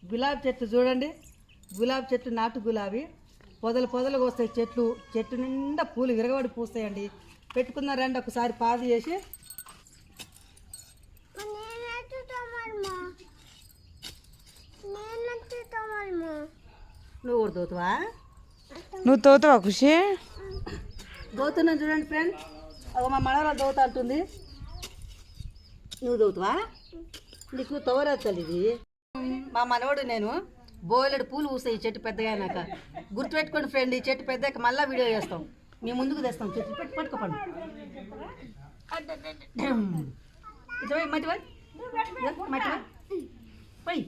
గులాబీ చెట్టు చూడండి, గులాబీ చెట్టు నాటు గులాబీ పొదలుగా వస్తాయి. చెట్టు నిండా పూలు విరగబడి పూస్తాయండి. పెట్టుకున్నారండి ఒకసారి పాదు చేసి. నువ్వు కూడా తోతువా? నువ్వు తోతావా ఖుషి? దోతున్నా చూడండి ఫ్రెండ్, మా మనవరాలు దోత అంటుంది. నువ్వు దోతువా? నీకు తోరతలు ఇది. మా మనవడు నేను బోలెడు పూలు పూస్తాయి ఈ చెట్టు పెద్దగా అయినాక. గుర్తుపెట్టుకోండి ఫ్రెండ్, ఈ చెట్టు పెద్దగా మళ్ళీ వీడియో చేస్తాం, మీ ముందుకు తెస్తాం. చెట్టు పట్టుకోపండి. మట్టి పోయి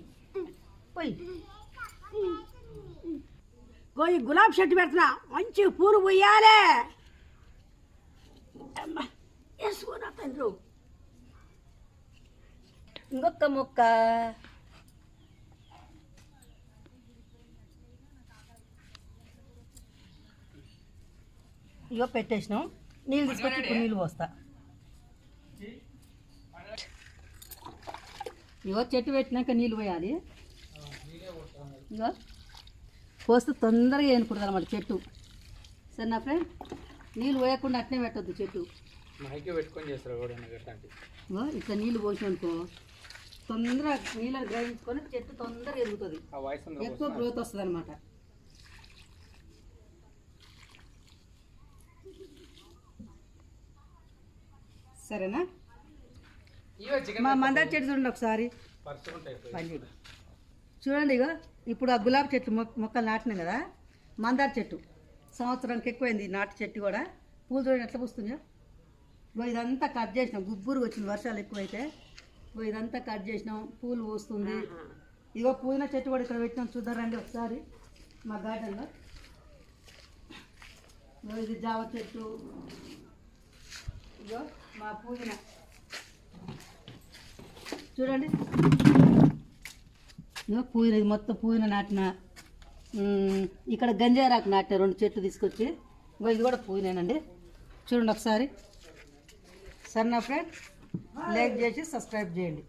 పోయి పోయి గులాబీ చెట్టు పెడుతున్నా, మంచి పూలు పోయాలే. వేసుకోనా తండ్రు, ఇంకొక మొక్క. ఇగో పెట్టేసినాం, నీళ్ళు తీసుకొచ్చి ఇప్పుడు నీళ్ళు పోస్తా. ఇగో చెట్టు పెట్టినాక నీళ్ళు పోయాలి. ఇగో పోస్తే తొందరగా ఏనుకుంటుంది అన్నమాట చెట్టు. సరే నా ఫ్రెండ్, నీళ్ళు పోయకుండా అట్నే పెట్టద్దు చెట్టు. ఇగో ఇట్లా నీళ్ళు పోసిననుకో తొందరగా నీళ్ళని గ్రహించుకొని చెట్టు తొందరగా ఎదుగుతుంది, ఎక్కువ గ్రోత్ వస్తుంది అనమాట. సరేనా? మా మందార చెట్టు చూడండి ఒకసారి, చూడండి. ఇక ఇప్పుడు ఆ గులాబీ చెట్టు మొక్కలు నాటినాం కదా, మందార చెట్టు సంవత్సరానికి ఎక్కువైంది నాటు చెట్టు కూడా. పూలు చూడండి ఎట్లా పూస్తుందో. ఇదంతా కట్ చేసినాం, గుబ్బురు వచ్చింది వర్షాలు ఎక్కువైతే. ఇదంతా కట్ చేసినాం, పూలు పూస్తుంది. ఇగో పుదీనా చెట్టు కూడా ఇక్కడ పెట్టినాం, చూద్దాం రండి ఒకసారి మా గార్డెన్లో. ఇది జామ చెట్టు, ఇగో మా పుదీనా చూడండి. ఇగో పుదీనా, ఇది మొత్తం పుదీనా నాటిన. ఇక్కడ గంజారాకు నాటిన 2 చెట్లు తీసుకొచ్చి. ఇగో ఇది కూడా పుదీనానండి, చూడండి ఒకసారి. సరేనా ఫ్రెండ్, లైక్ చేసి సబ్స్క్రైబ్ చేయండి.